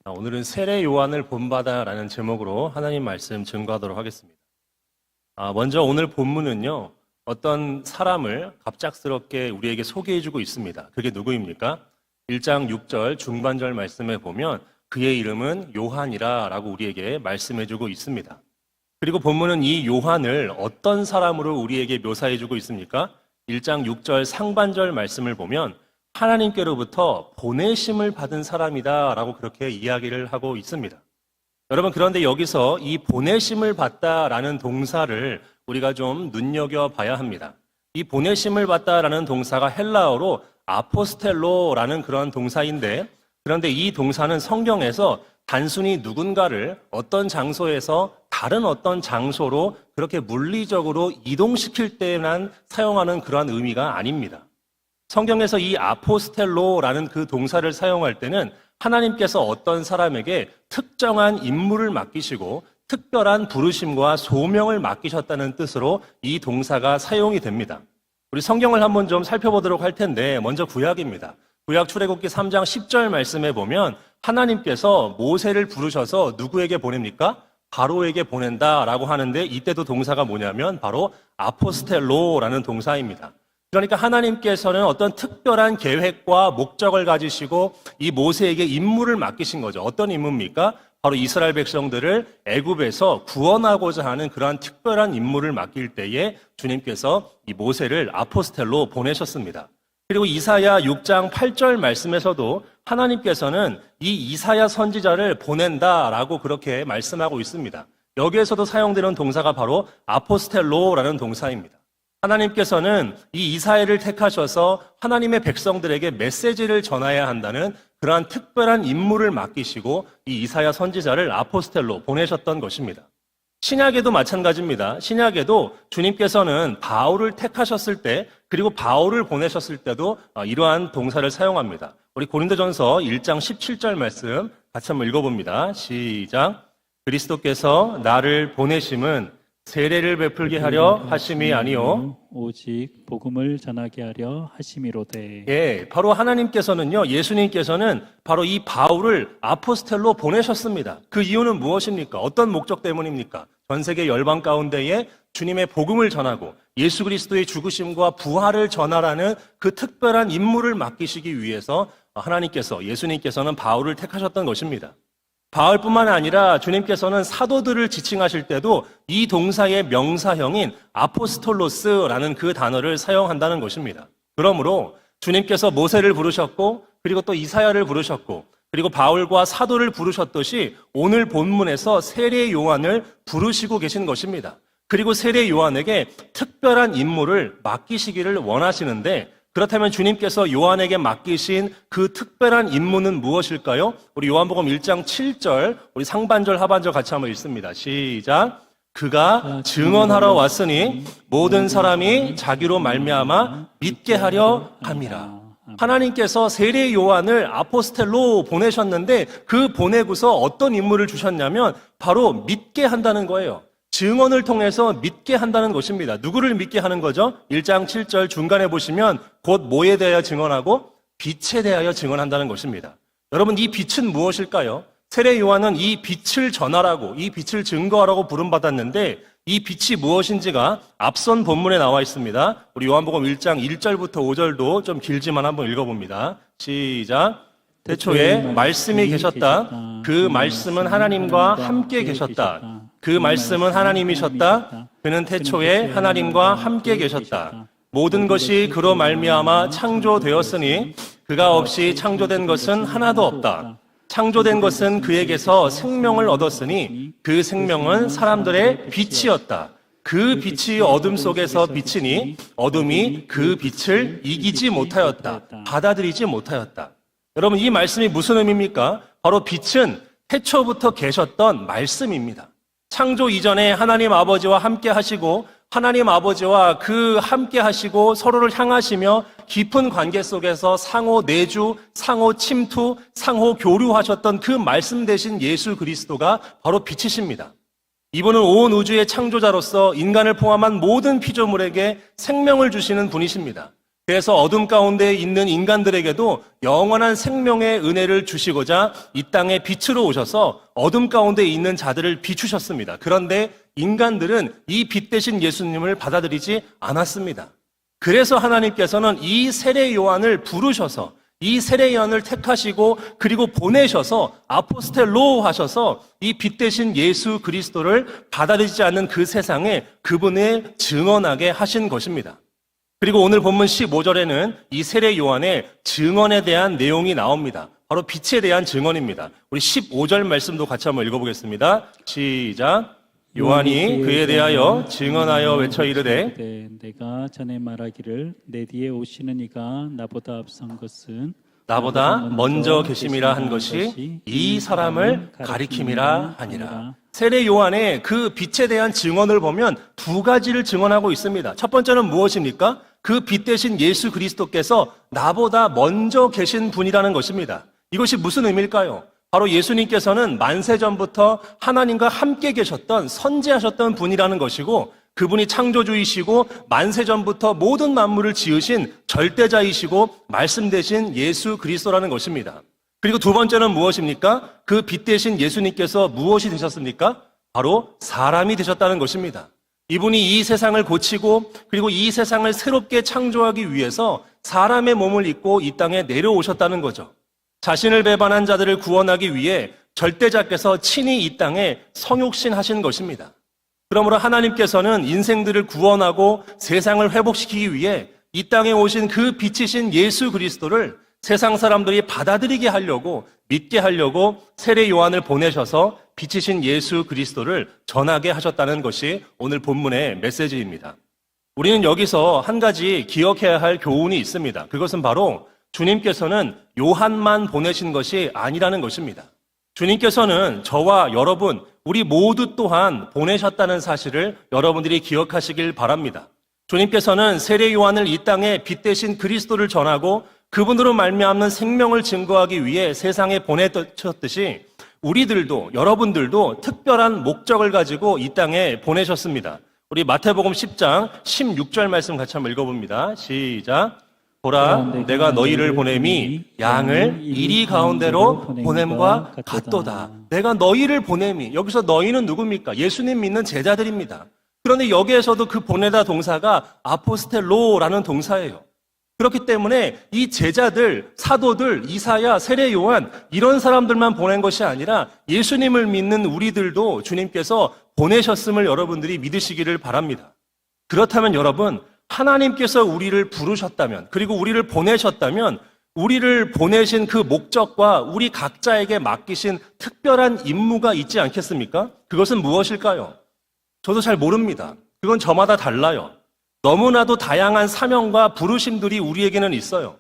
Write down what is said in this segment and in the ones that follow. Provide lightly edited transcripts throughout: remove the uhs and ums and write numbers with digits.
오늘은 세례 요한을 본받아라는 제목으로 하나님 말씀 증거하도록 하겠습니다. 먼저 오늘 본문은요, 어떤 사람을 갑작스럽게 우리에게 소개해주고 있습니다. 그게 누구입니까? 1장 6절 중반절 말씀에 보면 그의 이름은 요한이라 라고 우리에게 말씀해주고 있습니다. 그리고 본문은 이 요한을 어떤 사람으로 우리에게 묘사해주고 있습니까? 1장 6절 상반절 말씀을 보면 하나님께로부터 보내심을 받은 사람이다 라고 그렇게 이야기를 하고 있습니다. 여러분, 그런데 여기서 이 보내심을 받다라는 동사를 우리가 좀 눈여겨봐야 합니다. 이 보내심을 받다라는 동사가 헬라어로 아포스텔로라는 그런 동사인데, 그런데 이 동사는 성경에서 단순히 누군가를 어떤 장소에서 다른 어떤 장소로 그렇게 물리적으로 이동시킬 때만 사용하는 그러한 의미가 아닙니다. 성경에서 이 아포스텔로라는 그 동사를 사용할 때는 하나님께서 어떤 사람에게 특정한 임무를 맡기시고 특별한 부르심과 소명을 맡기셨다는 뜻으로 이 동사가 사용이 됩니다. 우리 성경을 한번 좀 살펴보도록 할 텐데, 먼저 구약입니다. 구약 출애굽기 3장 10절 말씀에 보면 하나님께서 모세를 부르셔서 누구에게 보냅니까? 바로에게 보낸다라고 하는데, 이때도 동사가 뭐냐면 바로 아포스텔로라는 동사입니다. 그러니까 하나님께서는 어떤 특별한 계획과 목적을 가지시고 이 모세에게 임무를 맡기신 거죠. 어떤 임무입니까? 바로 이스라엘 백성들을 애굽에서 구원하고자 하는 그러한 특별한 임무를 맡길 때에 주님께서 이 모세를 아포스텔로 보내셨습니다. 그리고 이사야 6장 8절 말씀에서도 하나님께서는 이 이사야 선지자를 보낸다라고 그렇게 말씀하고 있습니다. 여기에서도 사용되는 동사가 바로 아포스텔로라는 동사입니다. 하나님께서는 이 이사야를 택하셔서 하나님의 백성들에게 메시지를 전해야 한다는 그러한 특별한 임무를 맡기시고 이 이사야 선지자를 아포스텔로 보내셨던 것입니다. 신약에도 마찬가지입니다. 신약에도 주님께서는 바울을 택하셨을 때, 그리고 바울을 보내셨을 때도 이러한 동사를 사용합니다. 우리 고린도전서 1장 17절 말씀 같이 한번 읽어봅니다. 시작. 그리스도께서 나를 보내심은 세례를 베풀게 하려 하심이 아니요 오직 복음을 전하게 하려 하심이로되. 예, 바로 하나님께서는요, 예수님께서는 바로 이 바울을 아포스텔로 보내셨습니다. 그 이유는 무엇입니까? 어떤 목적 때문입니까? 전 세계 열방 가운데에 주님의 복음을 전하고 예수 그리스도의 죽으심과 부활을 전하라는 그 특별한 임무를 맡기시기 위해서 하나님께서, 예수님께서는 바울을 택하셨던 것입니다. 바울뿐만 아니라 주님께서는 사도들을 지칭하실 때도 이 동사의 명사형인 아포스톨로스라는 그 단어를 사용한다는 것입니다. 그러므로 주님께서 모세를 부르셨고, 그리고 또 이사야를 부르셨고, 그리고 바울과 사도를 부르셨듯이 오늘 본문에서 세례 요한을 부르시고 계신 것입니다. 그리고 세례 요한에게 특별한 임무를 맡기시기를 원하시는데, 그렇다면 주님께서 요한에게 맡기신 그 특별한 임무는 무엇일까요? 우리 요한복음 1장 7절, 우리 상반절 하반절 같이 한번 읽습니다. 시작. 그가 증언하러 왔으니 모든 사람이 자기로 말미암아 믿게 하려 함이라. 하나님께서 세례 요한을 아포스텔로 보내셨는데, 그 보내고서 어떤 임무를 주셨냐면 바로 믿게 한다는 거예요. 증언을 통해서 믿게 한다는 것입니다. 누구를 믿게 하는 거죠? 1장 7절 중간에 보시면 곧 뭐에 대하여 증언하고? 빛에 대하여 증언한다는 것입니다. 여러분, 이 빛은 무엇일까요? 세례 요한은 이 빛을 전하라고, 이 빛을 증거하라고 부름받았는데, 이 빛이 무엇인지가 앞선 본문에 나와 있습니다. 우리 요한복음 1장 1절부터 5절도 좀 길지만 한번 읽어봅니다. 시작. 태초에 말씀이 계셨다. 그 말씀은 하나님과 함께 계셨다. 그 말씀은 하나님이셨다. 그는 태초에 하나님과 함께 계셨다. 모든 것이 그로 말미암아 창조되었으니 그가 없이 창조된 것은 하나도 없다. 창조된 것은 그에게서 생명을 얻었으니 그 생명은 사람들의 빛이었다. 그 빛이 어둠 속에서 비치니 어둠이 그 빛을 이기지 못하였다. 받아들이지 못하였다. 여러분, 이 말씀이 무슨 의미입니까? 바로 빛은 태초부터 계셨던 말씀입니다. 창조 이전에 하나님 아버지와 함께 하시고, 하나님 아버지와 그 함께 하시고 서로를 향하시며 깊은 관계 속에서 상호 내주, 상호 침투, 상호 교류하셨던 그 말씀 되신 예수 그리스도가 바로 빛이십니다. 이분은 온 우주의 창조자로서 인간을 포함한 모든 피조물에게 생명을 주시는 분이십니다. 그래서 어둠 가운데 있는 인간들에게도 영원한 생명의 은혜를 주시고자 이 땅에 빛으로 오셔서 어둠 가운데 있는 자들을 비추셨습니다. 그런데 인간들은 이 빛 대신 예수님을 받아들이지 않았습니다. 그래서 하나님께서는 이 세례 요한을 부르셔서 이 세례 요한을 택하시고 그리고 보내셔서 아포스텔로 하셔서 이 빛 대신 예수 그리스도를 받아들이지 않는 그 세상에 그분을 증언하게 하신 것입니다. 그리고 오늘 본문 15절에는 이 세례 요한의 증언에 대한 내용이 나옵니다. 바로 빛에 대한 증언입니다. 우리 15절 말씀도 같이 한번 읽어보겠습니다. 시작. 요한이 그에 대하여 증언하여 외쳐 이르되 내가 전에 말하기를 내 뒤에 오시는 이가 나보다 앞선 것은 나보다 먼저 계심이라 한 것이 이 사람을 가리킴이라 하니라. 세례 요한의 그 빛에 대한 증언을 보면 두 가지를 증언하고 있습니다. 첫 번째는 무엇입니까? 그 빛 대신 예수 그리스도께서 나보다 먼저 계신 분이라는 것입니다. 이것이 무슨 의미일까요? 바로 예수님께서는 만세전부터 하나님과 함께 계셨던 선지하셨던 분이라는 것이고 그분이 창조주이시고 만세전부터 모든 만물을 지으신 절대자이시고 말씀 되신 예수 그리스도라는 것입니다. 그리고 두 번째는 무엇입니까? 그 빛 대신 예수님께서 무엇이 되셨습니까? 바로 사람이 되셨다는 것입니다. 이분이 이 세상을 고치고 그리고 이 세상을 새롭게 창조하기 위해서 사람의 몸을 입고 이 땅에 내려오셨다는 거죠. 자신을 배반한 자들을 구원하기 위해 절대자께서 친히 이 땅에 성육신하신 것입니다. 그러므로 하나님께서는 인생들을 구원하고 세상을 회복시키기 위해 이 땅에 오신 그 빛이신 예수 그리스도를 세상 사람들이 받아들이게 하려고 믿게 하려고 세례 요한을 보내셔서 빛이신 예수 그리스도를 전하게 하셨다는 것이 오늘 본문의 메시지입니다. 우리는 여기서 한 가지 기억해야 할 교훈이 있습니다. 그것은 바로 주님께서는 요한만 보내신 것이 아니라는 것입니다. 주님께서는 저와 여러분, 우리 모두 또한 보내셨다는 사실을 여러분들이 기억하시길 바랍니다. 주님께서는 세례 요한을 이 땅에 빛 대신 그리스도를 전하고 그분으로 말미암는 생명을 증거하기 위해 세상에 보내셨듯이 우리들도 여러분들도 특별한 목적을 가지고 이 땅에 보내셨습니다. 우리 마태복음 10장 16절 말씀 같이 한번 읽어봅니다. 시작. 보라, 내가 너희를 보냄이 양을 이리 가운데로 보냄과 같도다. 내가 너희를 보냄이, 여기서 너희는 누굽니까? 예수님 믿는 제자들입니다. 그런데 여기에서도 그 보내다 동사가 아포스텔로라는 동사예요. 그렇기 때문에 이 제자들, 사도들, 이사야, 세례 요한 이런 사람들만 보낸 것이 아니라 예수님을 믿는 우리들도 주님께서 보내셨음을 여러분들이 믿으시기를 바랍니다. 그렇다면 여러분, 하나님께서 우리를 부르셨다면 그리고 우리를 보내셨다면 우리를 보내신 그 목적과 우리 각자에게 맡기신 특별한 임무가 있지 않겠습니까? 그것은 무엇일까요? 저도 잘 모릅니다. 그건 저마다 달라요. 너무나도 다양한 사명과 부르심들이 우리에게는 있어요.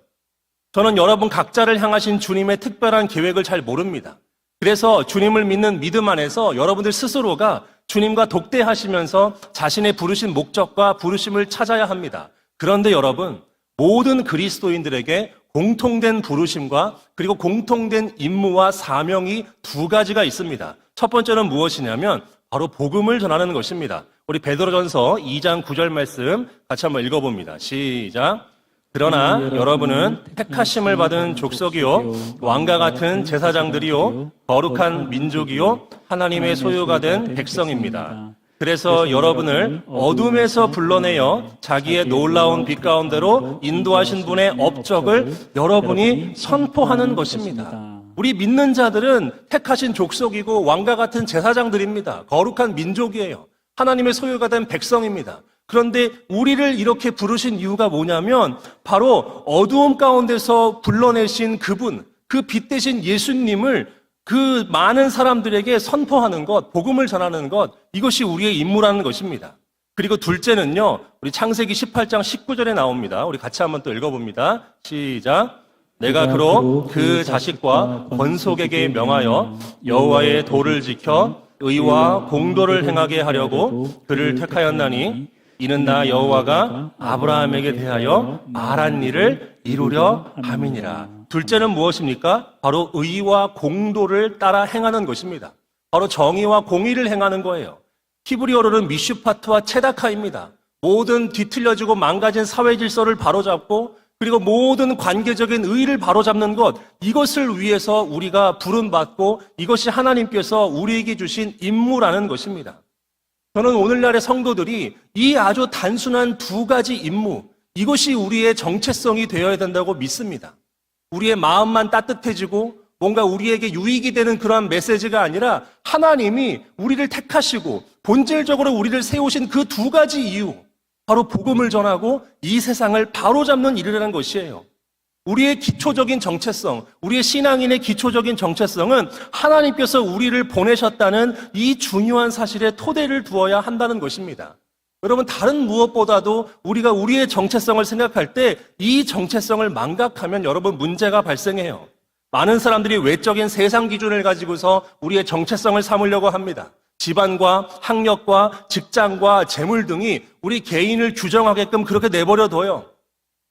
저는 여러분 각자를 향하신 주님의 특별한 계획을 잘 모릅니다. 그래서 주님을 믿는 믿음 안에서 여러분들 스스로가 주님과 독대하시면서 자신의 부르신 목적과 부르심을 찾아야 합니다. 그런데 여러분, 모든 그리스도인들에게 공통된 부르심과 그리고 공통된 임무와 사명이 두 가지가 있습니다. 첫 번째는 무엇이냐면 바로 복음을 전하는 것입니다. 우리 베드로전서 2장 9절 말씀 같이 한번 읽어봅니다. 시작. 그러나 여러분은 택하심을 받은 족속이요 왕과 같은 제사장들이요 거룩한 민족이요 하나님의 소유가 된 백성입니다. 그래서 여러분을 어둠에서 불러내어 자기의 놀라운 빛 가운데로 인도하신 분의 업적을 여러분이 선포하는 것입니다. 우리 믿는 자들은 택하신 족속이고 왕과 같은 제사장들입니다. 거룩한 민족이에요. 하나님의 소유가 된 백성입니다. 그런데 우리를 이렇게 부르신 이유가 뭐냐면 바로 어두움 가운데서 불러내신 그분, 그 빛 대신 예수님을 그 많은 사람들에게 선포하는 것, 복음을 전하는 것, 이것이 우리의 임무라는 것입니다. 그리고 둘째는요, 우리 창세기 18장 19절에 나옵니다. 우리 같이 한번 또 읽어봅니다. 시작. 내가 그로 그 자식과 권속에게 명하여 여호와의 도를 지켜 의와 공도를 행하게 하려고 그를 택하였나니 이는 나 여호와가 아브라함에게 대하여 말한 일을 이루려 함이니라. 둘째는 무엇입니까? 바로 의와 공도를 따라 행하는 것입니다. 바로 정의와 공의를 행하는 거예요. 히브리어로는 미슈파트와 체다카입니다. 모든 뒤틀려지고 망가진 사회 질서를 바로잡고 그리고 모든 관계적인 의의를 바로잡는 것, 이것을 위해서 우리가 부름받고 이것이 하나님께서 우리에게 주신 임무라는 것입니다. 저는 오늘날의 성도들이 이 아주 단순한 두 가지 임무, 이것이 우리의 정체성이 되어야 된다고 믿습니다. 우리의 마음만 따뜻해지고 뭔가 우리에게 유익이 되는 그러한 메시지가 아니라 하나님이 우리를 택하시고 본질적으로 우리를 세우신 그 두 가지 이유, 바로 복음을 전하고 이 세상을 바로잡는 일이라는 것이에요. 우리의 기초적인 정체성, 우리의 신앙인의 기초적인 정체성은 하나님께서 우리를 보내셨다는 이 중요한 사실에 토대를 두어야 한다는 것입니다. 여러분, 다른 무엇보다도 우리가 우리의 정체성을 생각할 때 이 정체성을 망각하면 여러분 문제가 발생해요. 많은 사람들이 외적인 세상 기준을 가지고서 우리의 정체성을 삼으려고 합니다. 집안과 학력과 직장과 재물 등이 우리 개인을 규정하게끔 그렇게 내버려둬요.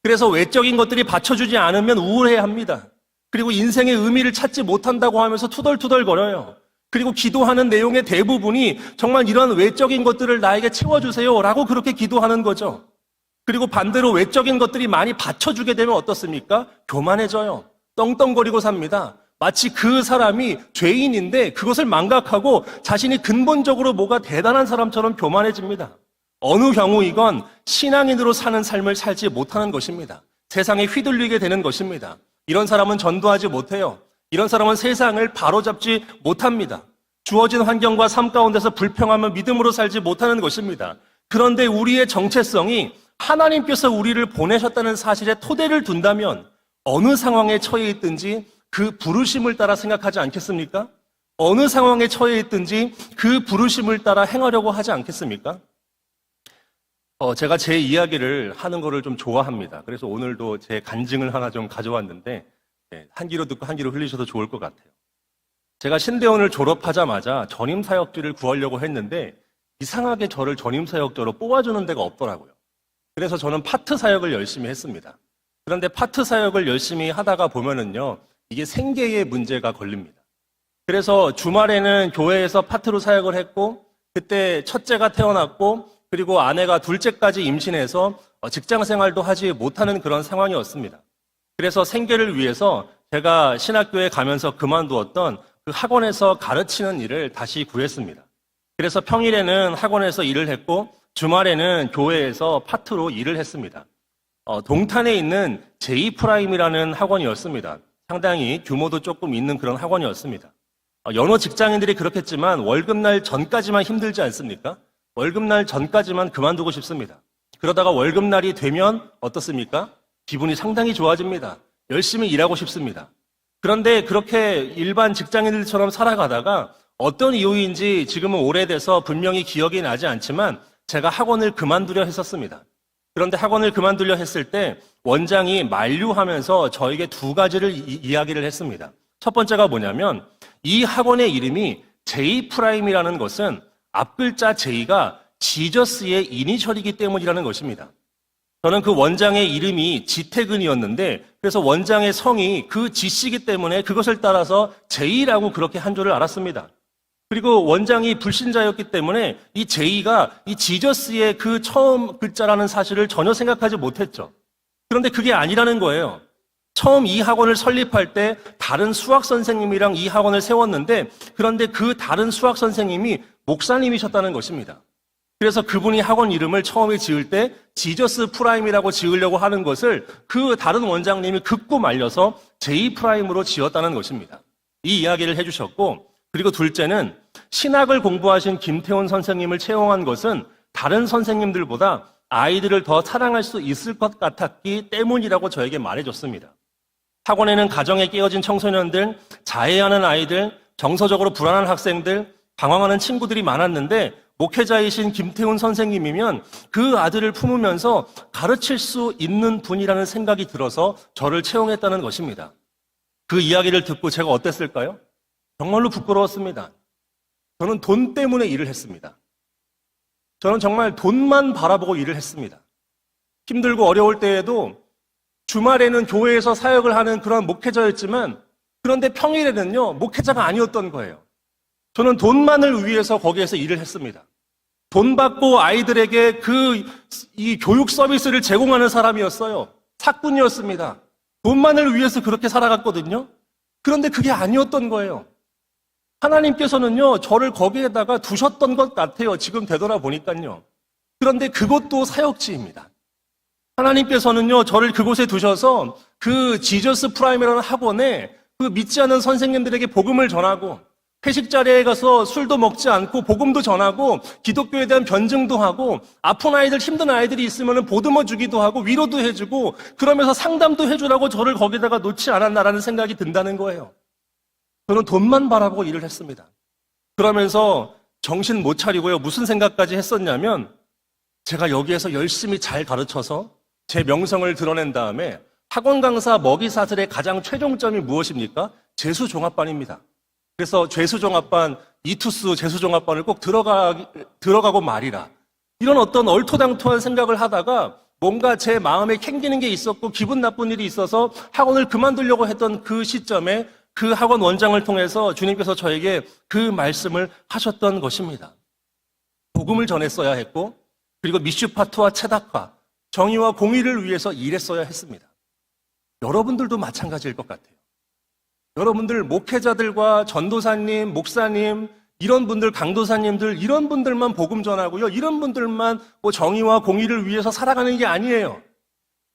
그래서 외적인 것들이 받쳐주지 않으면 우울해합니다. 그리고 인생의 의미를 찾지 못한다고 하면서 투덜투덜거려요. 그리고 기도하는 내용의 대부분이 정말 이런 외적인 것들을 나에게 채워주세요 라고 그렇게 기도하는 거죠. 그리고 반대로 외적인 것들이 많이 받쳐주게 되면 어떻습니까? 교만해져요. 떵떵거리고 삽니다. 마치 그 사람이 죄인인데 그것을 망각하고 자신이 근본적으로 뭐가 대단한 사람처럼 교만해집니다. 어느 경우이건 신앙인으로 사는 삶을 살지 못하는 것입니다. 세상에 휘둘리게 되는 것입니다. 이런 사람은 전도하지 못해요. 이런 사람은 세상을 바로잡지 못합니다. 주어진 환경과 삶 가운데서 불평하며 믿음으로 살지 못하는 것입니다. 그런데 우리의 정체성이 하나님께서 우리를 보내셨다는 사실에 토대를 둔다면 어느 상황에 처해 있든지 그 부르심을 따라 생각하지 않겠습니까? 어느 상황에 처해 있든지 그 부르심을 따라 행하려고 하지 않겠습니까? 제가 제 이야기를 하는 거를 좀 좋아합니다. 그래서 오늘도 제 간증을 하나 좀 가져왔는데 한 귀로 듣고 한 귀로 흘리셔도 좋을 것 같아요. 제가 신대원을 졸업하자마자 전임사역지를 구하려고 했는데 이상하게 저를 전임사역자로 뽑아주는 데가 없더라고요. 그래서 저는 파트 사역을 열심히 했습니다. 그런데 파트 사역을 열심히 하다가 보면은요, 이게 생계에 문제가 걸립니다. 그래서 주말에는 교회에서 파트로 사역을 했고, 그때 첫째가 태어났고, 그리고 아내가 둘째까지 임신해서 직장 생활도 하지 못하는 그런 상황이었습니다. 그래서 생계를 위해서 제가 신학교에 가면서 그만두었던 그 학원에서 가르치는 일을 다시 구했습니다. 그래서 평일에는 학원에서 일을 했고, 주말에는 교회에서 파트로 일을 했습니다. 동탄에 있는 J프라임이라는 학원이었습니다. 상당히 규모도 조금 있는 그런 학원이었습니다. 여러 직장인들이 그렇겠지만 월급날 전까지만 힘들지 않습니까? 월급날 전까지만 그만두고 싶습니다. 그러다가 월급날이 되면 어떻습니까? 기분이 상당히 좋아집니다. 열심히 일하고 싶습니다. 그런데 그렇게 일반 직장인들처럼 살아가다가 어떤 이유인지 지금은 오래돼서 분명히 기억이 나지 않지만 제가 학원을 그만두려 했었습니다. 그런데 학원을 그만두려 했을 때 원장이 만류하면서 저에게 두 가지를 이야기를 했습니다. 첫 번째가 뭐냐면 이 학원의 이름이 J프라임이라는 것은 앞글자 J가 지저스의 이니셜이기 때문이라는 것입니다. 저는 그 원장의 이름이 지태근이었는데 그래서 원장의 성이 그 지씨이기 때문에 그것을 따라서 J라고 그렇게 한 줄을 알았습니다. 그리고 원장이 불신자였기 때문에 이 J가 이 지저스의 그 처음 글자라는 사실을 전혀 생각하지 못했죠. 그런데 그게 아니라는 거예요. 처음 이 학원을 설립할 때 다른 수학 선생님이랑 이 학원을 세웠는데 그런데 그 다른 수학 선생님이 목사님이셨다는 것입니다. 그래서 그분이 학원 이름을 처음에 지을 때 지저스 프라임이라고 지으려고 하는 것을 그 다른 원장님이 극구 말려서 J 프라임으로 지었다는 것입니다. 이 이야기를 해주셨고, 그리고 둘째는 신학을 공부하신 김태훈 선생님을 채용한 것은 다른 선생님들보다 아이들을 더 사랑할 수 있을 것 같았기 때문이라고 저에게 말해줬습니다. 학원에는 가정에 깨어진 청소년들, 자해하는 아이들, 정서적으로 불안한 학생들, 방황하는 친구들이 많았는데 목회자이신 김태훈 선생님이면 그 아들을 품으면서 가르칠 수 있는 분이라는 생각이 들어서 저를 채용했다는 것입니다. 그 이야기를 듣고 제가 어땠을까요? 정말로 부끄러웠습니다. 저는 돈 때문에 일을 했습니다. 저는 정말 돈만 바라보고 일을 했습니다. 힘들고 어려울 때에도 주말에는 교회에서 사역을 하는 그런 목회자였지만 그런데 평일에는요, 목회자가 아니었던 거예요. 저는 돈만을 위해서 거기에서 일을 했습니다. 돈 받고 아이들에게 이 교육 서비스를 제공하는 사람이었어요. 사꾼이었습니다. 돈만을 위해서 그렇게 살아갔거든요. 그런데 그게 아니었던 거예요. 하나님께서는요, 저를 거기에다가 두셨던 것 같아요. 지금 되돌아보니까요. 그런데 그것도 사역지입니다. 하나님께서는요, 저를 그곳에 두셔서 그 지저스 프라임이라는 학원에 그 믿지 않는 선생님들에게 복음을 전하고 회식 자리에 가서 술도 먹지 않고 복음도 전하고 기독교에 대한 변증도 하고 아픈 아이들, 힘든 아이들이 있으면 보듬어 주기도 하고 위로도 해주고 그러면서 상담도 해주라고 저를 거기다가 놓지 않았나라는 생각이 든다는 거예요. 저는 돈만 바라보고 일을 했습니다. 그러면서 정신 못 차리고요. 무슨 생각까지 했었냐면 제가 여기에서 열심히 잘 가르쳐서 제 명성을 드러낸 다음에 학원 강사 먹이사슬의 가장 최종점이 무엇입니까? 재수종합반입니다. 그래서 재수종합반, 이투스 재수종합반을 꼭 들어가고 말이라. 이런 어떤 얼토당토한 생각을 하다가 뭔가 제 마음에 캥기는 게 있었고 기분 나쁜 일이 있어서 학원을 그만두려고 했던 그 시점에 그 학원 원장을 통해서 주님께서 저에게 그 말씀을 하셨던 것입니다. 복음을 전했어야 했고 그리고 미슈파트와 체닥화, 정의와 공의를 위해서 일했어야 했습니다. 여러분들도 마찬가지일 것 같아요. 여러분들 목회자들과 전도사님, 목사님, 이런 분들, 강도사님들, 이런 분들만 복음 전하고요. 이런 분들만 뭐 정의와 공의를 위해서 살아가는 게 아니에요.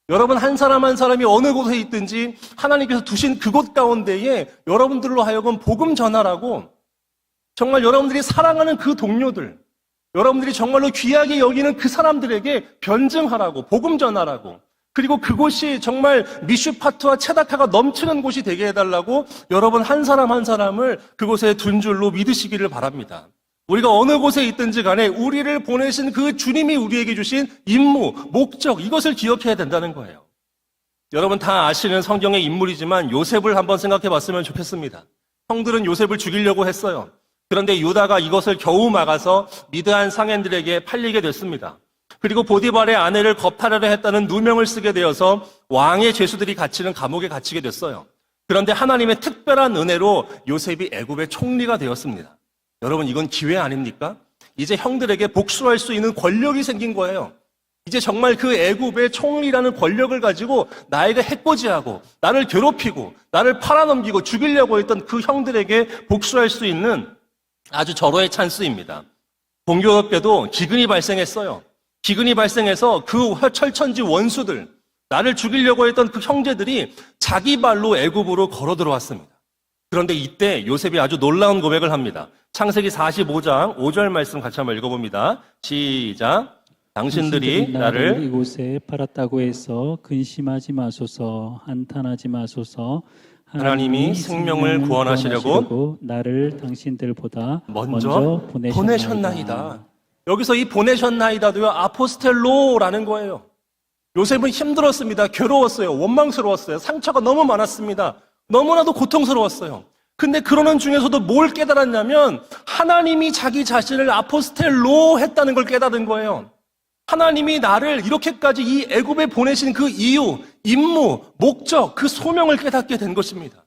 여러분 한 사람 한 사람이 어느 곳에 있든지 하나님께서 두신 그곳 가운데에 여러분들로 하여금 복음 전하라고 정말 여러분들이 사랑하는 그 동료들, 여러분들이 정말로 귀하게 여기는 그 사람들에게 변증하라고, 복음 전하라고, 그리고 그곳이 정말 미슈파트와 체다카가 넘치는 곳이 되게 해달라고 여러분 한 사람 한 사람을 그곳에 둔 줄로 믿으시기를 바랍니다. 우리가 어느 곳에 있든지 간에 우리를 보내신 그 주님이 우리에게 주신 임무, 목적, 이것을 기억해야 된다는 거예요. 여러분 다 아시는 성경의 인물이지만 요셉을 한번 생각해 봤으면 좋겠습니다. 형들은 요셉을 죽이려고 했어요. 그런데 유다가 이것을 겨우 막아서 미드한 상인들에게 팔리게 됐습니다. 그리고 보디발의 아내를 겁탈하려 했다는 누명을 쓰게 되어서 왕의 죄수들이 갇히는 감옥에 갇히게 됐어요. 그런데 하나님의 특별한 은혜로 요셉이 애굽의 총리가 되었습니다. 여러분 이건 기회 아닙니까? 이제 형들에게 복수할 수 있는 권력이 생긴 거예요. 이제 정말 그 애굽의 총리라는 권력을 가지고 나에게 해코지하고 나를 괴롭히고 나를 팔아넘기고 죽이려고 했던 그 형들에게 복수할 수 있는 아주 절호의 찬스입니다. 공교롭게도 기근이 발생했어요. 기근이 발생해서 그 철천지 원수들, 나를 죽이려고 했던 그 형제들이 자기 발로 애굽으로 걸어 들어왔습니다. 그런데 이때 요셉이 아주 놀라운 고백을 합니다. 창세기 45장 5절 말씀 같이 한번 읽어봅니다. 시작. 당신들이 나를 이곳에 팔았다고 해서 근심하지 마소서, 한탄하지 마소서. 하나님이 생명을 구원하시려고 나를 당신들보다 먼저 보내셨나이다. 여기서 이 보내셨나이다도요, 아포스텔로라는 거예요. 요셉은 힘들었습니다. 괴로웠어요. 원망스러웠어요. 상처가 너무 많았습니다. 너무나도 고통스러웠어요. 근데 그러는 중에서도 뭘 깨달았냐면 하나님이 자기 자신을 아포스텔로 했다는 걸 깨달은 거예요. 하나님이 나를 이렇게까지 이 애굽에 보내신 그 이유, 임무, 목적, 그 소명을 깨닫게 된 것입니다.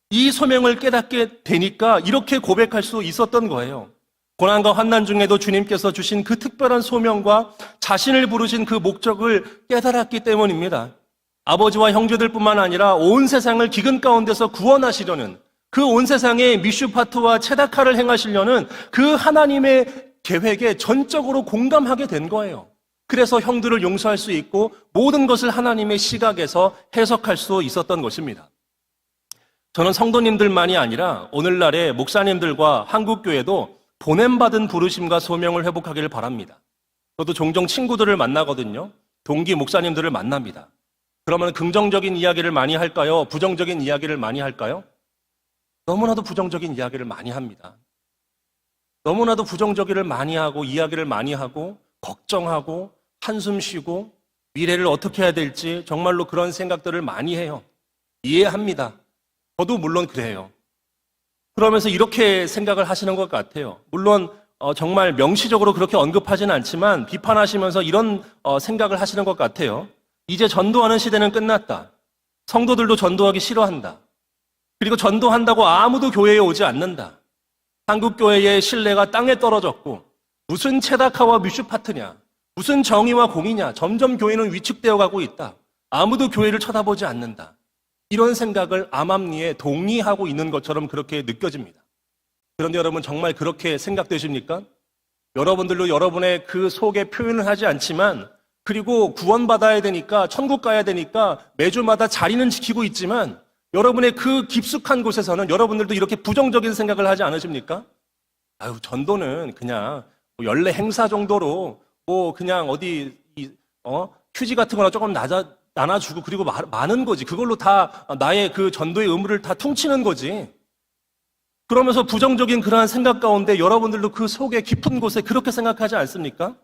이 소명을 깨닫게 되니까 이렇게 고백할 수 있었던 거예요. 고난과 환난 중에도 주님께서 주신 그 특별한 소명과 자신을 부르신 그 목적을 깨달았기 때문입니다. 아버지와 형제들뿐만 아니라 온 세상을 기근 가운데서 구원하시려는 그 온 세상에 미슈파트와 체다카를 행하시려는 그 하나님의 계획에 전적으로 공감하게 된 거예요. 그래서 형들을 용서할 수 있고 모든 것을 하나님의 시각에서 해석할 수 있었던 것입니다. 저는 성도님들만이 아니라 오늘날의 목사님들과 한국교회도 보냄받은 부르심과 소명을 회복하기를 바랍니다. 저도 종종 친구들을 만나거든요. 동기 목사님들을 만납니다. 그러면 긍정적인 이야기를 많이 할까요? 부정적인 이야기를 많이 할까요? 너무나도 부정적인 이야기를 많이 합니다. 너무나도 부정적이를 많이 하고 이야기를 많이 하고 걱정하고 한숨 쉬고 미래를 어떻게 해야 될지 정말로 그런 생각들을 많이 해요. 이해합니다. 저도 물론 그래요. 그러면서 이렇게 생각을 하시는 것 같아요. 물론 정말 명시적으로 그렇게 언급하지는 않지만 비판하시면서 이런 생각을 하시는 것 같아요. 이제 전도하는 시대는 끝났다. 성도들도 전도하기 싫어한다. 그리고 전도한다고 아무도 교회에 오지 않는다. 한국 교회의 신뢰가 땅에 떨어졌고 무슨 체다카와 뮤슈파트냐, 무슨 정의와 공의냐, 점점 교회는 위축되어 가고 있다. 아무도 교회를 쳐다보지 않는다. 이런 생각을 암암리에 동의하고 있는 것처럼 그렇게 느껴집니다. 그런데 여러분 정말 그렇게 생각되십니까? 여러분들도 여러분의 그 속에 표현을 하지 않지만 그리고 구원받아야 되니까 천국 가야 되니까 매주마다 자리는 지키고 있지만 여러분의 그 깊숙한 곳에서는 여러분들도 이렇게 부정적인 생각을 하지 않으십니까? 아유, 전도는 그냥 뭐 연례 행사 정도로 뭐 그냥 어디 휴지 같은 거나 조금 나눠주고 그리고 많은 거지. 그걸로 다 나의 그 전도의 의무를 다 퉁치는 거지. 그러면서 부정적인 그러한 생각 가운데 여러분들도 그 속에 깊은 곳에 그렇게 생각하지 않습니까?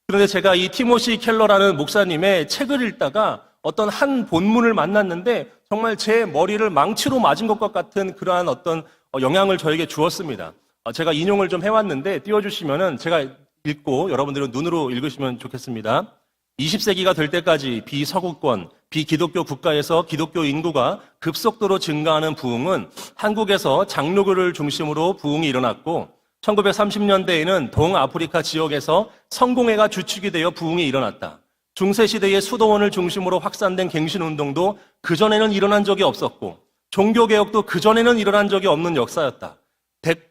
그런데 제가 이 티모시 켈러라는 목사님의 책을 읽다가 어떤 한 본문을 만났는데 정말 제 머리를 망치로 맞은 것과 같은 그러한 어떤 영향을 저에게 주었습니다. 제가 인용을 좀 해왔는데 띄워주시면은 제가 읽고 여러분들은 눈으로 읽으시면 좋겠습니다. 20세기가 될 때까지 비서구권, 비기독교 국가에서 기독교 인구가 급속도로 증가하는 부흥은 한국에서 장로교를 중심으로 부흥이 일어났고 1930년대에는 동아프리카 지역에서 성공회가 주축이 되어 부흥이 일어났다. 중세시대의 수도원을 중심으로 확산된 갱신운동도 그전에는 일어난 적이 없었고 종교개혁도 그전에는 일어난 적이 없는 역사였다.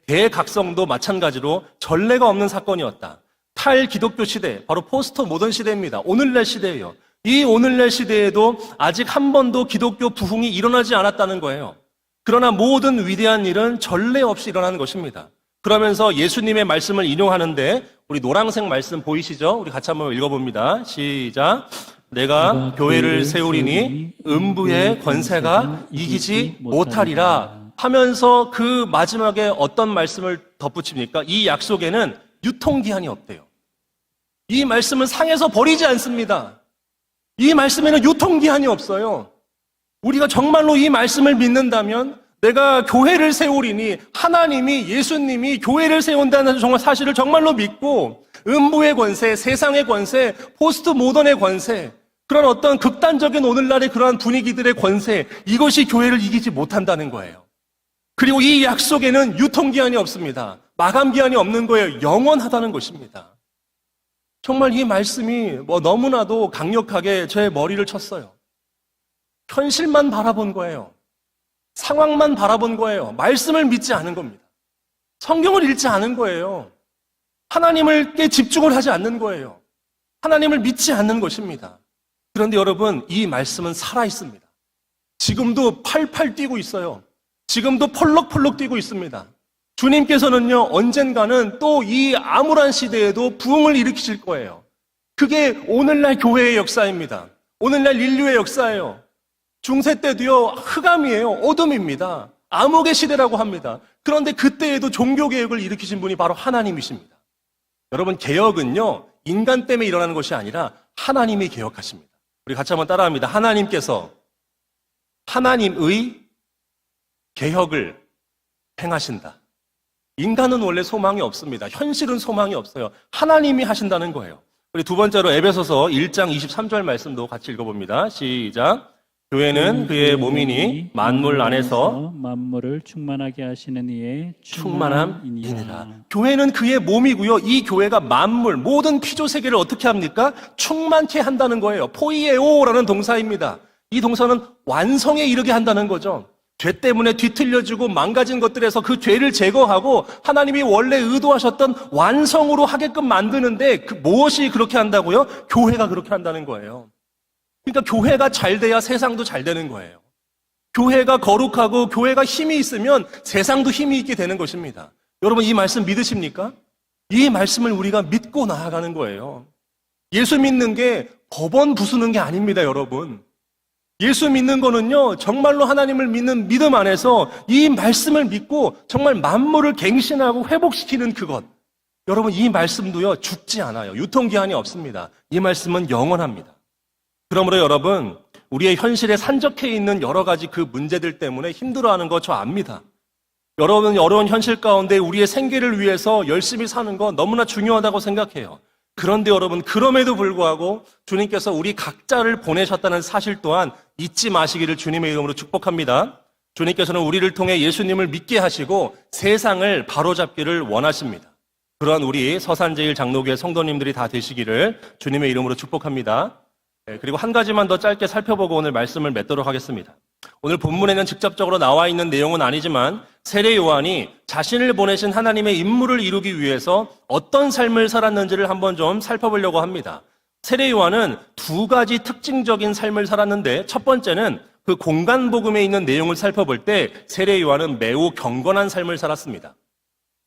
대각성도 마찬가지로 전례가 없는 사건이었다. 탈기독교 시대, 바로 포스트 모던 시대입니다. 오늘날 시대예요. 이 오늘날 시대에도 아직 한 번도 기독교 부흥이 일어나지 않았다는 거예요. 그러나 모든 위대한 일은 전례 없이 일어나는 것입니다. 그러면서 예수님의 말씀을 인용하는데 우리 노란색 말씀 보이시죠? 우리 같이 한번 읽어봅니다. 시작. 내가 교회를 세우리니 음부의 권세가 이기지 못하리라 하면서 그 마지막에 어떤 말씀을 덧붙입니까? 이 약속에는 유통기한이 없대요. 이 말씀은 상에서 버리지 않습니다. 이 말씀에는 유통기한이 없어요. 우리가 정말로 이 말씀을 믿는다면 내가 교회를 세우리니 하나님이 예수님이 교회를 세운다는 정말 사실을 정말로 믿고 음부의 권세, 세상의 권세, 포스트 모던의 권세, 그런 어떤 극단적인 오늘날의 그러한 분위기들의 권세, 이것이 교회를 이기지 못한다는 거예요. 그리고 이 약속에는 유통기한이 없습니다. 마감기한이 없는 거예요. 영원하다는 것입니다. 정말 이 말씀이 너무나도 강력하게 제 머리를 쳤어요. 현실만 바라본 거예요. 상황만 바라본 거예요. 말씀을 믿지 않은 겁니다. 성경을 읽지 않은 거예요. 하나님께 집중을 하지 않는 거예요. 하나님을 믿지 않는 것입니다. 그런데 여러분, 이 말씀은 살아있습니다. 지금도 팔팔 뛰고 있어요. 지금도 펄럭펄럭 뛰고 있습니다. 주님께서는요, 언젠가는 또 이 암울한 시대에도 부흥을 일으키실 거예요. 그게 오늘날 교회의 역사입니다. 오늘날 인류의 역사예요. 중세 때도요, 흑암이에요. 어둠입니다. 암흑의 시대라고 합니다. 그런데 그때에도 종교개혁을 일으키신 분이 바로 하나님이십니다. 여러분, 개혁은요, 인간 때문에 일어나는 것이 아니라 하나님이 개혁하십니다. 우리 같이 한번 따라합니다. 하나님께서 하나님의 개혁을 행하신다. 인간은 원래 소망이 없습니다. 현실은 소망이 없어요. 하나님이 하신다는 거예요. 우리 두 번째로 에베소서 1장 23절 말씀도 같이 읽어봅니다. 시작. 교회는 그의 몸이니 만물 안에서 만물을 충만하게 하시는 이의 충만함이니라. 교회는 그의 몸이고요. 이 교회가 만물, 모든 피조 세계를 어떻게 합니까? 충만케 한다는 거예요. 포이에오라는 동사입니다. 이 동사는 완성에 이르게 한다는 거죠. 죄 때문에 뒤틀려지고 망가진 것들에서 그 죄를 제거하고 하나님이 원래 의도하셨던 완성으로 하게끔 만드는데 무엇이 그렇게 한다고요? 교회가 그렇게 한다는 거예요. 그러니까 교회가 잘 돼야 세상도 잘 되는 거예요. 교회가 거룩하고 교회가 힘이 있으면 세상도 힘이 있게 되는 것입니다. 여러분, 이 말씀 믿으십니까? 이 말씀을 우리가 믿고 나아가는 거예요. 예수 믿는 게 법원 부수는 게 아닙니다, 여러분. 예수 믿는 거는요, 정말로 하나님을 믿는 믿음 안에서 이 말씀을 믿고 정말 만물을 갱신하고 회복시키는 그것. 여러분, 이 말씀도요, 죽지 않아요. 유통기한이 없습니다. 이 말씀은 영원합니다. 그러므로 여러분, 우리의 현실에 산적해 있는 여러 가지 그 문제들 때문에 힘들어하는 거 저 압니다. 여러분, 어려운 현실 가운데 우리의 생계를 위해서 열심히 사는 거 너무나 중요하다고 생각해요. 그런데 여러분, 그럼에도 불구하고 주님께서 우리 각자를 보내셨다는 사실 또한 잊지 마시기를 주님의 이름으로 축복합니다. 주님께서는 우리를 통해 예수님을 믿게 하시고 세상을 바로잡기를 원하십니다. 그러한 우리 서산제일 장로교회 성도님들이 다 되시기를 주님의 이름으로 축복합니다. 그리고 한 가지만 더 짧게 살펴보고 오늘 말씀을 맺도록 하겠습니다. 오늘 본문에는 직접적으로 나와 있는 내용은 아니지만 세례 요한이 자신을 보내신 하나님의 임무를 이루기 위해서 어떤 삶을 살았는지를 한번 좀 살펴보려고 합니다. 세례 요한은 두 가지 특징적인 삶을 살았는데 첫 번째는 그 공간 복음에 있는 내용을 살펴볼 때 세례 요한은 매우 경건한 삶을 살았습니다.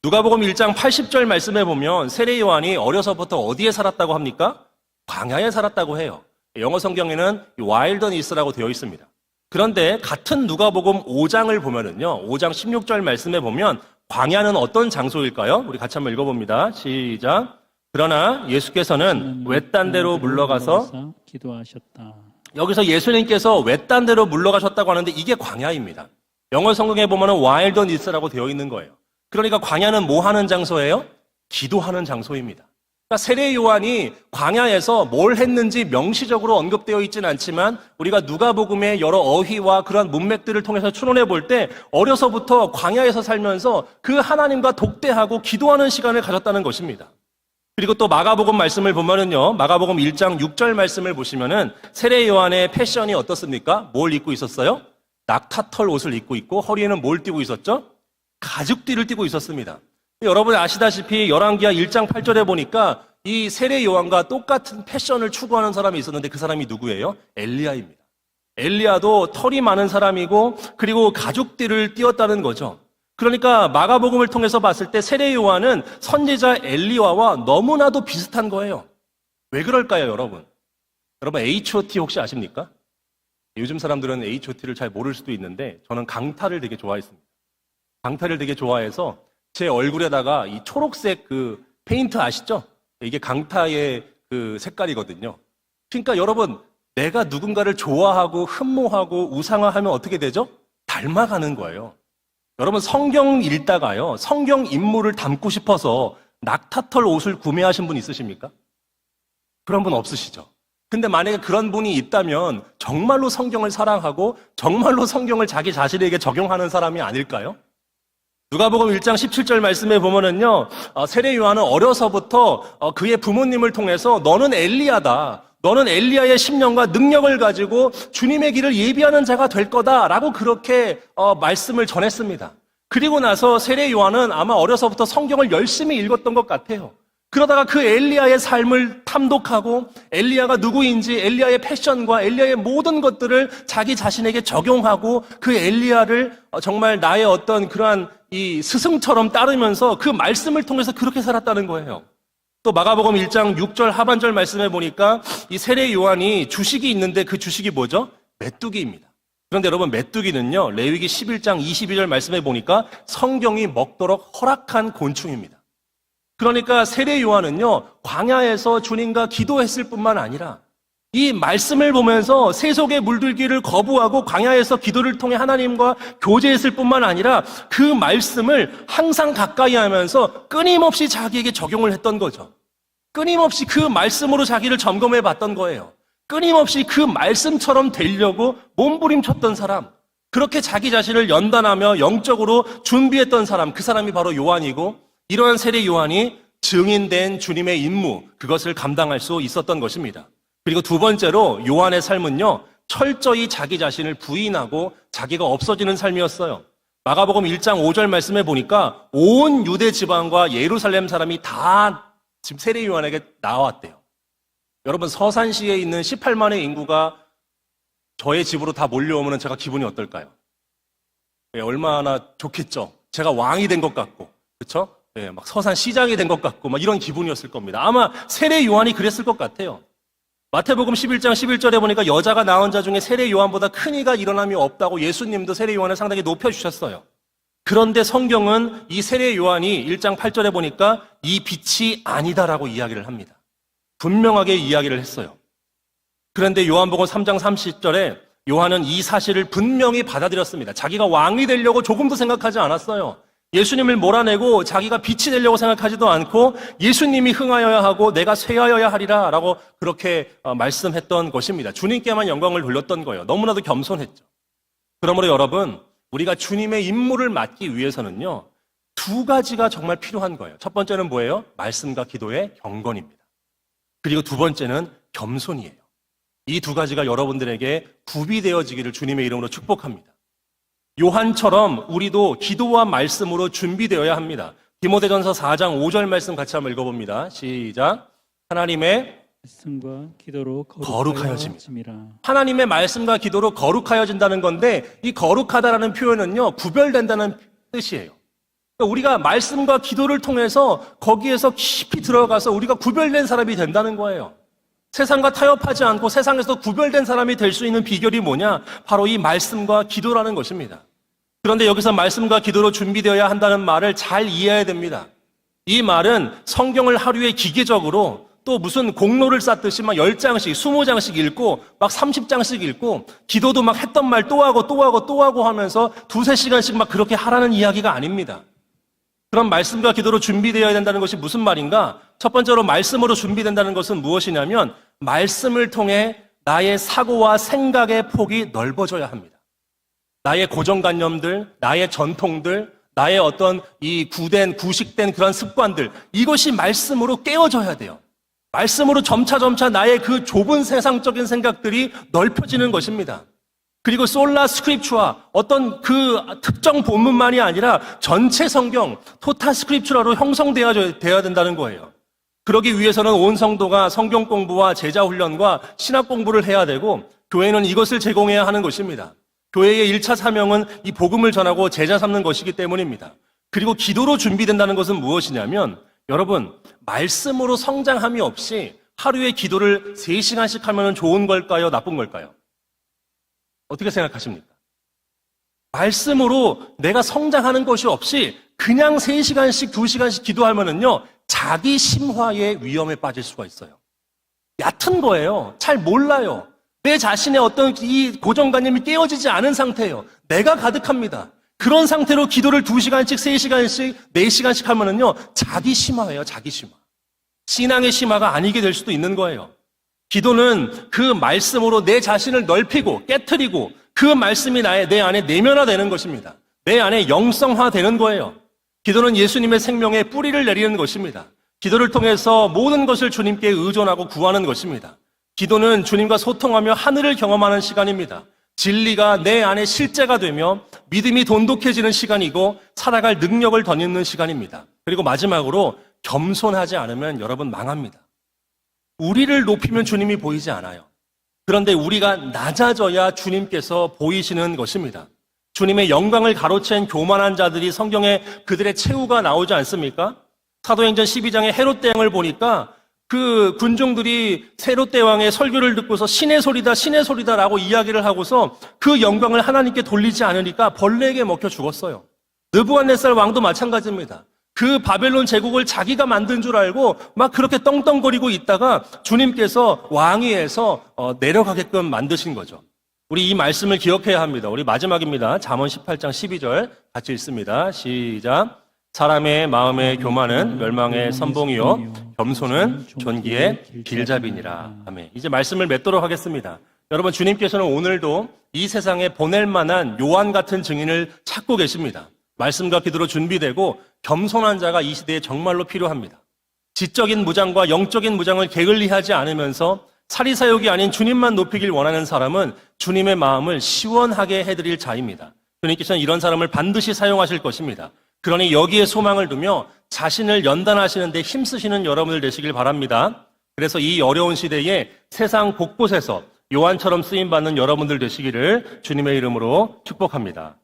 누가복음 1장 80절 말씀에 보면 세례 요한이 어려서부터 어디에 살았다고 합니까? 광야에 살았다고 해요. 영어 성경에는 와일더니스라고 되어 있습니다. 그런데 같은 누가복음 5장을 보면은요, 5장 16절 말씀에 보면 광야는 어떤 장소일까요? 우리 같이 한번 읽어봅니다. 시작. 그러나 예수께서는 외딴 데로 물러가서 기도하셨다. 여기서 예수님께서 외딴 데로 물러가셨다고 하는데 이게 광야입니다. 영어 성경에 보면은 와일더니스라고 되어 있는 거예요. 그러니까 광야는 뭐 하는 장소예요? 기도하는 장소입니다. 그러니까 세례 요한이 광야에서 뭘 했는지 명시적으로 언급되어 있지는 않지만 우리가 누가복음의 여러 어휘와 그러한 문맥들을 통해서 추론해 볼 때 어려서부터 광야에서 살면서 그 하나님과 독대하고 기도하는 시간을 가졌다는 것입니다. 그리고 또 마가복음 말씀을 보면은요, 마가복음 1장 6절 말씀을 보시면은 세례 요한의 패션이 어떻습니까? 뭘 입고 있었어요? 낙타털 옷을 입고 있고 허리에는 뭘 띠고 있었죠? 가죽띠를 띠고 있었습니다. 여러분 아시다시피 열왕기하 1장 8절에 보니까 이 세례 요한과 똑같은 패션을 추구하는 사람이 있었는데 그 사람이 누구예요? 엘리야입니다. 엘리야도 털이 많은 사람이고 그리고 가죽띠를 띄었다는 거죠. 그러니까 마가복음을 통해서 봤을 때 세례 요한은 선지자 엘리야와 너무나도 비슷한 거예요. 왜 그럴까요, 여러분? 여러분 H.O.T 혹시 아십니까? 요즘 사람들은 H.O.T를 잘 모를 수도 있는데 저는 강타를 되게 좋아했습니다. 강타를 되게 좋아해서 제 얼굴에다가 이 초록색 그 페인트 아시죠? 이게 강타의 그 색깔이거든요. 그러니까 여러분, 내가 누군가를 좋아하고 흠모하고 우상화하면 어떻게 되죠? 닮아가는 거예요. 여러분 성경 읽다가요, 성경 인물을 닮고 싶어서 낙타털 옷을 구매하신 분 있으십니까? 그런 분 없으시죠? 근데 만약에 그런 분이 있다면 정말로 성경을 사랑하고 정말로 성경을 자기 자신에게 적용하는 사람이 아닐까요? 누가복음 1장 17절 말씀에 보면은요, 세례 요한은 어려서부터 그의 부모님을 통해서 너는 엘리야다. 너는 엘리야의 심령과 능력을 가지고 주님의 길을 예비하는 자가 될 거다라고 그렇게 말씀을 전했습니다. 그리고 나서 세례 요한은 아마 어려서부터 성경을 열심히 읽었던 것 같아요. 그러다가 그 엘리야의 삶을 탐독하고 엘리야가 누구인지 엘리야의 패션과 엘리야의 모든 것들을 자기 자신에게 적용하고 그 엘리야를 정말 나의 어떤 그러한 이 스승처럼 따르면서 그 말씀을 통해서 그렇게 살았다는 거예요. 또 마가복음 1장 6절 하반절 말씀에 보니까 이 세례 요한이 주식이 있는데 그 주식이 뭐죠? 메뚜기입니다. 그런데 여러분 메뚜기는요, 레위기 11장 22절 말씀에 보니까 성경이 먹도록 허락한 곤충입니다. 그러니까 세례 요한은요, 광야에서 주님과 기도했을 뿐만 아니라 이 말씀을 보면서 세속에 물들기를 거부하고 광야에서 기도를 통해 하나님과 교제했을 뿐만 아니라 그 말씀을 항상 가까이 하면서 끊임없이 자기에게 적용을 했던 거죠. 끊임없이 그 말씀으로 자기를 점검해 봤던 거예요. 끊임없이 그 말씀처럼 되려고 몸부림쳤던 사람, 그렇게 자기 자신을 연단하며 영적으로 준비했던 사람, 그 사람이 바로 요한이고, 이러한 세례 요한이 증인된 주님의 임무, 그것을 감당할 수 있었던 것입니다. 그리고 두 번째로 요한의 삶은요, 철저히 자기 자신을 부인하고 자기가 없어지는 삶이었어요. 마가복음 1장 5절 말씀에 보니까 온 유대 지방과 예루살렘 사람이 다 지금 세례 요한에게 나왔대요. 여러분 서산시에 있는 18만의 인구가 저의 집으로 다 몰려오면 제가 기분이 어떨까요? 얼마나 좋겠죠. 제가 왕이 된 것 같고, 그렇죠? 막 서산시장이 된 것 같고 막 이런 기분이었을 겁니다. 아마 세례 요한이 그랬을 것 같아요. 마태복음 11장 11절에 보니까 여자가 낳은 자 중에 세례 요한보다 큰 이가 일어남이 없다고 예수님도 세례 요한을 상당히 높여주셨어요. 그런데 성경은 이 세례 요한이 1장 8절에 보니까 이 빛이 아니다라고 이야기를 합니다. 분명하게 이야기를 했어요. 그런데 요한복음 3장 30절에 요한은 이 사실을 분명히 받아들였습니다. 자기가 왕이 되려고 조금도 생각하지 않았어요. 예수님을 몰아내고 자기가 빛이 되려고 생각하지도 않고 예수님이 흥하여야 하고 내가 쇠하여야 하리라 라고 그렇게 말씀했던 것입니다. 주님께만 영광을 돌렸던 거예요. 너무나도 겸손했죠. 그러므로 여러분, 우리가 주님의 임무를 맡기 위해서는요, 두 가지가 정말 필요한 거예요. 첫 번째는 뭐예요? 말씀과 기도의 경건입니다. 그리고 두 번째는 겸손이에요. 이 두 가지가 여러분들에게 구비되어지기를 주님의 이름으로 축복합니다. 요한처럼 우리도 기도와 말씀으로 준비되어야 합니다. 디모데전서 4장 5절 말씀 같이 한번 읽어봅니다. 시작. 하나님의 말씀과 기도로 거룩하여짐이라. 거룩하여짐이라. 하나님의 말씀과 기도로 거룩하여진다는 건데, 이 거룩하다라는 표현은요, 구별된다는 뜻이에요. 그러니까 우리가 말씀과 기도를 통해서 거기에서 깊이 들어가서 우리가 구별된 사람이 된다는 거예요. 세상과 타협하지 않고 세상에서 구별된 사람이 될 수 있는 비결이 뭐냐? 바로 이 말씀과 기도라는 것입니다. 그런데 여기서 말씀과 기도로 준비되어야 한다는 말을 잘 이해해야 됩니다. 이 말은 성경을 하루에 기계적으로 또 무슨 공로를 쌓듯이 막 10장씩, 20장씩 읽고 막 30장씩 읽고 기도도 막 했던 말 또 하고 또 하고 또 하고 하면서 2-3시간씩 막 그렇게 하라는 이야기가 아닙니다. 그럼 말씀과 기도로 준비되어야 된다는 것이 무슨 말인가? 첫 번째로 말씀으로 준비된다는 것은 무엇이냐면 말씀을 통해 나의 사고와 생각의 폭이 넓어져야 합니다. 나의 고정관념들, 나의 전통들, 나의 어떤 이 구식된 그런 습관들, 이것이 말씀으로 깨어져야 돼요. 말씀으로 점차 나의 그 좁은 세상적인 생각들이 넓혀지는 것입니다. 그리고 솔라 스크립추아, 어떤 그 특정 본문만이 아니라 전체 성경, 토탈 스크립추라로 형성되어야 된다는 거예요. 그러기 위해서는 온 성도가 성경 공부와 제자 훈련과 신학 공부를 해야 되고, 교회는 이것을 제공해야 하는 것입니다. 교회의 1차 사명은 이 복음을 전하고 제자 삼는 것이기 때문입니다. 그리고 기도로 준비된다는 것은 무엇이냐면, 여러분, 말씀으로 성장함이 없이 하루에 기도를 3시간씩 하면 좋은 걸까요? 나쁜 걸까요? 어떻게 생각하십니까? 말씀으로 내가 성장하는 것이 없이 그냥 3시간씩, 2시간씩 기도하면은요, 자기 심화의 위험에 빠질 수가 있어요. 얕은 거예요. 잘 몰라요. 내 자신의 어떤 이 고정관념이 깨어지지 않은 상태예요. 내가 가득합니다. 그런 상태로 기도를 2시간씩, 3시간씩, 4시간씩 하면은요, 자기 심화예요, 자기 심화. 신앙의 심화가 아니게 될 수도 있는 거예요. 기도는 그 말씀으로 내 자신을 넓히고 깨트리고 그 말씀이 내 안에 내면화되는 것입니다. 내 안에 영성화되는 거예요. 기도는 예수님의 생명에 뿌리를 내리는 것입니다. 기도를 통해서 모든 것을 주님께 의존하고 구하는 것입니다. 기도는 주님과 소통하며 하늘을 경험하는 시간입니다. 진리가 내 안에 실제가 되며 믿음이 돈독해지는 시간이고 살아갈 능력을 덧입는 시간입니다. 그리고 마지막으로 겸손하지 않으면 여러분 망합니다. 우리를 높이면 주님이 보이지 않아요. 그런데 우리가 낮아져야 주님께서 보이시는 것입니다. 주님의 영광을 가로챈 교만한 자들이 성경에 그들의 최후가 나오지 않습니까? 사도행전 12장에 헤롯 대왕을 보니까 그 군중들이 헤롯 대왕의 설교를 듣고서 신의 소리다 라고 이야기를 하고서 그 영광을 하나님께 돌리지 않으니까 벌레에게 먹혀 죽었어요. 느부갓네살 왕도 마찬가지입니다. 그 바벨론 제국을 자기가 만든 줄 알고 막 그렇게 떵떵거리고 있다가 주님께서 왕위에서 내려가게끔 만드신 거죠. 우리 이 말씀을 기억해야 합니다. 우리 마지막입니다. 잠언 18장 12절 같이 읽습니다. 시작. 사람의 마음의 교만은 멸망의 선봉이요 겸손은 존귀의 길잡이니라. 아멘. 이제 말씀을 맺도록 하겠습니다. 여러분, 주님께서는 오늘도 이 세상에 보낼 만한 요한 같은 증인을 찾고 계십니다. 말씀과 기도로 준비되고 겸손한 자가 이 시대에 정말로 필요합니다. 지적인 무장과 영적인 무장을 게을리하지 않으면서 사리사욕이 아닌 주님만 높이길 원하는 사람은 주님의 마음을 시원하게 해드릴 자입니다. 주님께서는 이런 사람을 반드시 사용하실 것입니다. 그러니 여기에 소망을 두며 자신을 연단하시는 데 힘쓰시는 여러분들 되시길 바랍니다. 그래서 이 어려운 시대에 세상 곳곳에서 요한처럼 쓰임받는 여러분들 되시기를 주님의 이름으로 축복합니다.